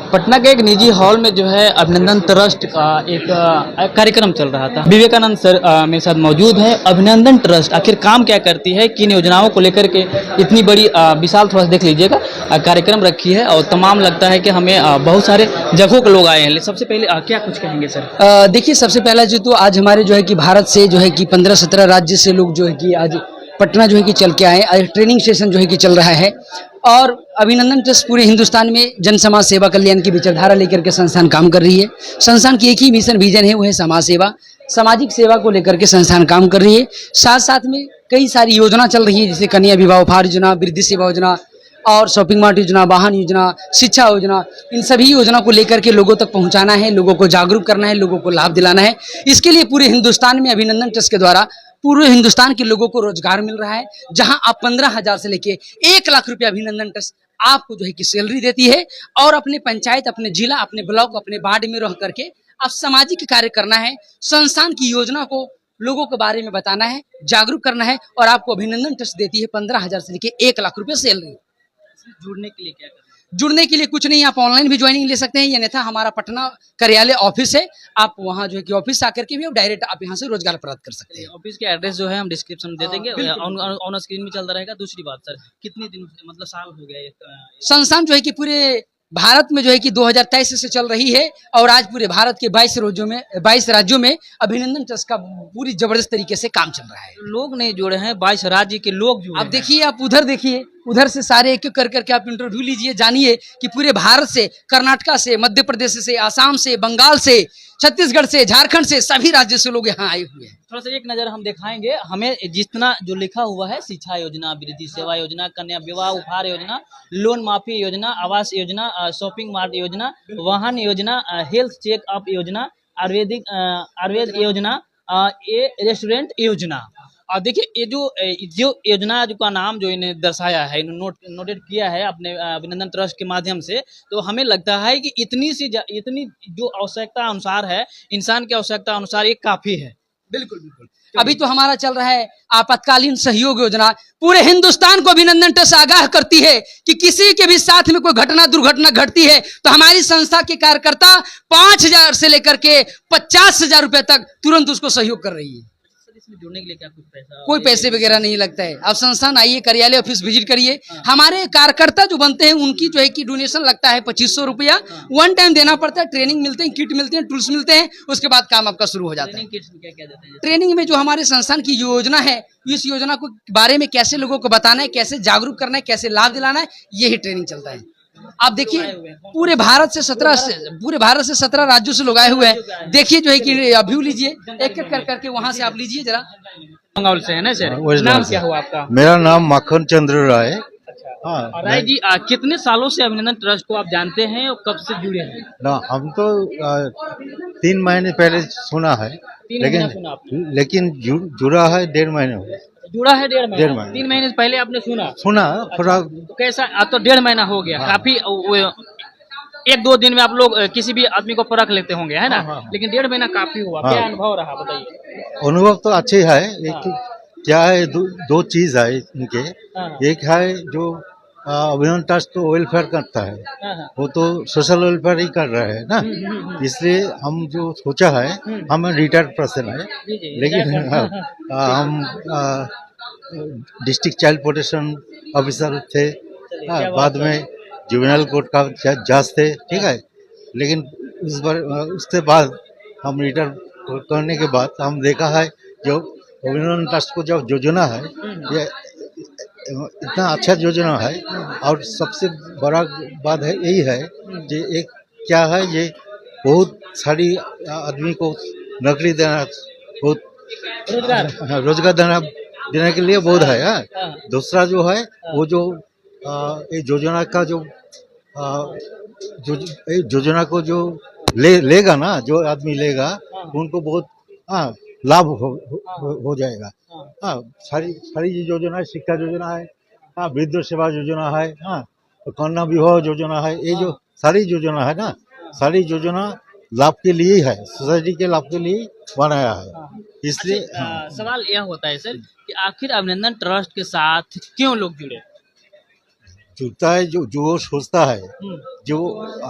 पटना के एक निजी हॉल में जो है अभिनंदन ट्रस्ट का एक कार्यक्रम चल रहा था। विवेकानंद सर मेरे साथ मौजूद है। अभिनंदन ट्रस्ट आखिर काम क्या करती है, किन योजनाओं को लेकर के इतनी बड़ी विशाल, थोड़ा सा देख लीजिएगा, कार्यक्रम रखी है और तमाम लगता है कि हमें बहुत सारे जगहों के लोग आए हैं। सबसे पहले क्या कुछ कहेंगे सर? देखिए, सबसे पहला जो तो आज हमारे जो है कि भारत से जो है कि 15-17 राज्य से लोग जो है कि आज पटना जो है कि चल के आए। आज ट्रेनिंग सेशन जो है कि चल रहा है और अभिनंदन ट्रस्ट पूरे हिंदुस्तान में जन समाज सेवा कल्याण की विचारधारा लेकर के संस्थान काम कर रही है। संस्थान की एक ही मिशन विजन है, वो है समाज सेवा। सामाजिक सेवा को लेकर के संस्थान काम कर रही है। साथ साथ में कई सारी योजना चल रही है, जैसे कन्या विवाह उपहार योजना, वृद्धि सेवा योजना और शॉपिंग मार्ट योजना, वाहन योजना, शिक्षा योजना। इन सभी योजना को लेकर के लोगों तक पहुंचाना है, लोगों को जागरूक करना है, लोगों को लाभ दिलाना है। इसके लिए पूरे हिंदुस्तान में अभिनंदन ट्रस्ट के द्वारा पूरे हिंदुस्तान के लोगों को रोजगार मिल रहा है, जहां आप 15,000 से लेके 1 लाख रुपया अभिनंदन ट्रस्ट आपको जो है कि सैलरी देती है और अपने पंचायत, अपने जिला, अपने ब्लॉक, अपने वार्ड में रह करके आप सामाजिक कार्य करना है, संस्थान की योजना को लोगों के बारे में बताना है, जागरूक करना है और आपको अभिनंदन ट्रस्ट देती है 15,000 से लेके 1 लाख रुपया सैलरी। जुड़ने के लिए क्या करना? जुड़ने के लिए कुछ नहीं, आप ऑनलाइन भी ज्वाइनिंग ले सकते हैं, या अन्यथा हमारा पटना कार्यालय ऑफिस है, आप वहां जो है कि ऑफिस आकर के भी डायरेक्ट आप यहां से रोजगार प्राप्त कर सकते हैं। ऑफिस के एड्रेस जो है हम डिस्क्रिप्शन में दे देंगे, ऑन स्क्रीन में चलता रहेगा। दूसरी बात सर, कितने दिन मतलब साल हो गया संस्थान जो है कि पूरे भारत में जो है कि 2023 से चल रही है और आज पूरे भारत के 22 राज्यों में अभिनंदन ट्रस्ट का पूरी जबरदस्त तरीके से काम चल रहा है। लोग नहीं जुड़े हैं, 22 राज्य के लोग जुड़े आप देखिए, आप उधर देखिए, उधर से सारे एक एक कर करके आप इंटरव्यू लीजिए, जानिए कि पूरे भारत से, कर्नाटका से, मध्य प्रदेश से, आसाम से, बंगाल से, छत्तीसगढ़ से, झारखंड से, सभी राज्यों से लोग यहाँ आए हुए हैं। थोड़ा सा एक नजर हम दिखाएंगे। हमें जितना जो लिखा हुआ है, शिक्षा योजना, वृद्धि सेवा योजना, कन्या विवाह उपहार योजना, लोन माफी योजना, आवास योजना, शॉपिंग मार्ट योजना, वाहन योजना, हेल्थ चेकअप योजना, आयुर्वेद योजना, ये रेस्टोरेंट योजना। और देखिए, ये जो योजना जो का नाम जो इन्हें दर्शाया है, नोटेड किया है अपने अभिनंदन ट्रस्ट के माध्यम से, तो हमें लगता है कि इतनी जो आवश्यकता अनुसार है, इंसान की आवश्यकता अनुसार ये काफी है। बिल्कुल बिल्कुल। अभी तो हमारा चल रहा है आपातकालीन सहयोग योजना। पूरे हिंदुस्तान को अभिनंदन ट्रस्ट आगाह करती है कि किसी के भी साथ में कोई दुर्घटना घटती है तो हमारी संस्था के कार्यकर्ता 5,000 से लेकर के 50,000 रुपए तक तुरंत उसको सहयोग कर रही है। इसमें जुड़ने के लिए क्या कुछ पैसा? कोई पैसे वगैरह नहीं लगता है। आप संस्थान आइए, कार्यालय ऑफिस विजिट करिए। हमारे कार्यकर्ता जो बनते हैं उनकी जो है कि डोनेशन लगता है 2500 रुपया। वन टाइम देना पड़ता है। ट्रेनिंग मिलते हैं, किट मिलते हैं, टूल्स मिलते हैं, उसके बाद काम आपका शुरू हो जाता है। क्या देते हैं? ट्रेनिंग में जो हमारे संस्थान की योजना है, इस योजना को बारे में कैसे लोगों को बताना है, कैसे जागरूक करना है, कैसे लाभ दिलाना है, यही ट्रेनिंग चलता है। आप देखिए, पूरे भारत से 17 राज्यों से लोग आए हुए हैं। देखिए जो है कि व्यू लीजिए, एक एक कर करके वहां से आप लीजिए जरा। बंगाल से है ना सर? नाम क्या हुआ आपका? मेरा नाम माखन चंद्र राय। हाँ, राय जी, कितने सालों से अभिनंदन ट्रस्ट को आप जानते हैं और कब से जुड़े हैं? ना, हम तो 3 महीने पहले सुना है, लेकिन जुड़ा है 1.5 महीने हो गए। जुड़ा है 1.5 महीना। 3 महीने पहले आपने सुना थोड़ा। तो कैसा? अब तो 1.5 महीना हो गया। काफी 1-2 दिन में आप लोग किसी भी आदमी को परख लेते होंगे, है ना? लेकिन 1.5 महीना काफी हुआ। क्या अनुभव रहा, बताइए। अनुभव तो अच्छे है। क्या है, दो चीज है इनके। एक है जो अभिनंदन ट्रस्ट तो वेलफेयर करता है, वो तो सोशल वेलफेयर ही कर रहा है ना, इसलिए हम जो सोचा है, हम रिटायर्ड पर्सन है, लेकिन हम डिस्ट्रिक्ट चाइल्ड प्रोटेक्शन ऑफिसर थे, बाद में जुवेनाइल कोर्ट का जज थे, ठीक है। लेकिन उसके बाद हम रिटायर करने के बाद हम देखा है जो अभिनंदन ट्रस्ट को जो योजना है, ये इतना अच्छा योजना है। और सबसे बड़ा बात है यही है कि एक क्या है, ये बहुत सारी आदमी को नौकरी देना, बहुत रोजगार देने के लिए बहुत है। दूसरा जो है, वो जो ये योजना का जो योजना को जो लेगा ना, जो आदमी लेगा, उनको बहुत लाभ हो जाएगा। सारी योजना है, शिक्षा योजना है, वृद्ध सेवा योजना है, कन्या विवाह योजना है, ये जो सारी योजना है ना, सारी योजना लाभ के लिए है, सोसाइटी के लाभ के लिए बनाया है। इसलिए सवाल यह होता है सर कि आखिर अभिनंदन ट्रस्ट के साथ क्यों लोग जुड़े? जुड़ता है, जो जो वो सोचता है, जो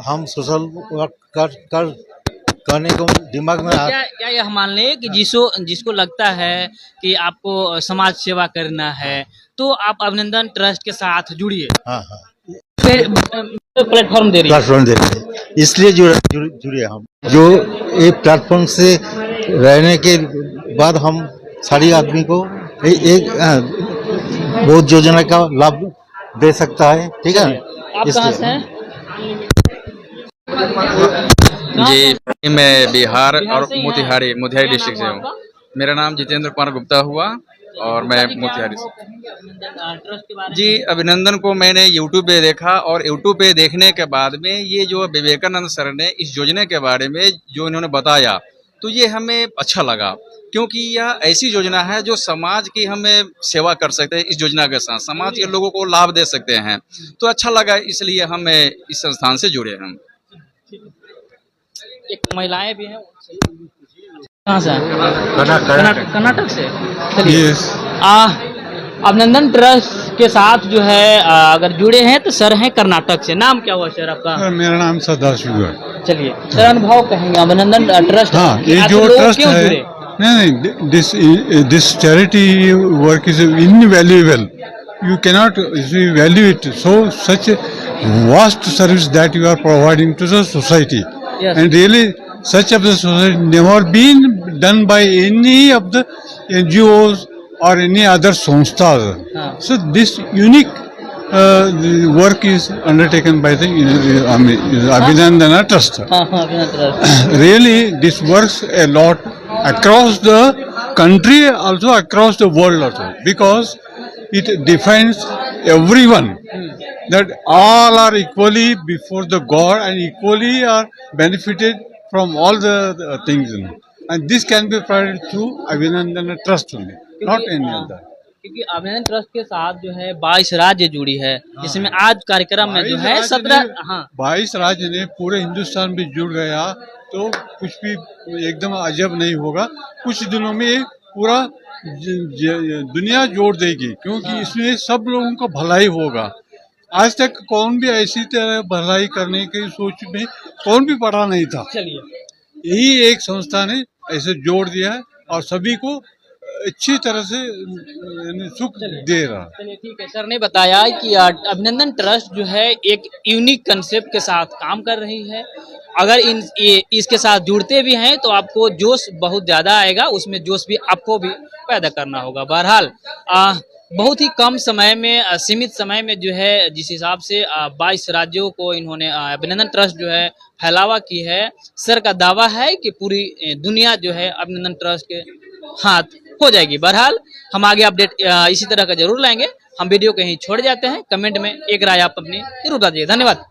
हम सोशल वर्क करने को दिमाग में क्या क्या यह मान लें कि जिसको लगता है कि आपको समाज सेवा करना है तो आप अभिनंदन ट्रस्ट के साथ जुड़िए। हाँ हाँ फिर प्लेटफॉर्म दे रही है। प्लेटफॉर्म देते हैं, इसलिए जुड़े हम। जो ये प्लेटफॉर्म से रहने के बाद हम सारी आदमी को एक बहुत योजना का लाभ दे सकता है, ठीक है। आप कहाँ से हैं? जी, मैं बिहार बिहार और से ही हैं? मोतिहारी क्या डिस्ट्रिक्ट से नाम हूँ। हुआ आपका? मेरा नाम जितेंद्र कुमार गुप्ता हुआ और मैं क्या मोतिहारी से। कहेंगे अभिनंदन ट्रस्ट के बारे जी, में? अभिनंदन को मैंने यूट्यूब पे देखा और यूट्यूब पे देखने के बाद में ये जो विवेकानंद सर ने इस योजना के बारे में जो इन्होंने बताया तो ये हमें अच्छा लगा, क्योंकि यह ऐसी योजना है जो समाज की हमें सेवा कर सकते हैं। इस योजना के साथ समाज के लोगों को लाभ दे सकते हैं, तो अच्छा लगा, इसलिए हमें इस संस्थान से जुड़े हम। एक महिलाएं भी हैं। कहाँ से हैं? कर्नाटक से। चलिए। अभिनंदन ट्रस्ट के साथ जो है अगर जुड़े हैं तो सर हैं कर्नाटक से। नाम क्या हुआ सर आपका? मेरा नाम सदाशिव है। चलिए सर, अनुभव कहेंगे अभिनंदन ट्रस्ट। हाँ, ये आखिर जो लोग ट्रस्ट क्यों है, जुड़े? नहीं, this charity work is invaluable, you cannot value it, so such vast service that you are providing to the society, Yes. and really such of the society never been done by any of the NGOs or any other sanstha's. हाँ. So this unique work is undertaken by the Abhinandana Trust. हाँ हाँ, अभिनंदन trust. Really, this works a lot across the country, also across the world also, because it defines everyone that all are equally before the God and equally are benefited from all the things, and this can be provided through Abhinandana Trust only, not any other. क्योंकि अभिनंदन trust के साथ जो है 22 राज्य जुड़ी है, जिसमें आज कार्यक्रम में जो है 17 हाँ 22 राज्य ने पूरे हिंदुस्तान में जुड़ गया तो कुछ भी एकदम अजब नहीं होगा। कुछ दिनों में ये पूरा दुनिया जोड़ देगी, क्योंकि इसमें सब लोगों का भलाई होगा। आज तक कौन भी ऐसी तरह भलाई करने की सोच में कौन भी पड़ा नहीं था। चलिए, यही एक संस्था ने ऐसे जोड़ दिया है और सभी को अच्छी तरह से सुख दे रहा है। चलिए ठीक है। सर ने बताया कि अभिनंदन ट्रस्ट जो है एक यूनिक कंसेप्ट के साथ काम कर रही है। अगर इसके साथ जुड़ते भी हैं तो आपको जोश बहुत ज़्यादा आएगा, उसमें जोश भी आपको भी पैदा करना होगा। बहरहाल बहुत ही कम समय में, सीमित समय में जो है जिस हिसाब से 22 राज्यों को इन्होंने अभिनंदन ट्रस्ट जो है फैलावा की है, सर का दावा है कि पूरी दुनिया जो है अभिनंदन ट्रस्ट के हाथ हो जाएगी। बहरहाल हम आगे अपडेट इसी तरह का जरूर लाएंगे। हम वीडियो कहीं छोड़ जाते हैं, कमेंट में एक राय आप अपनी जरूर दीजिए। धन्यवाद।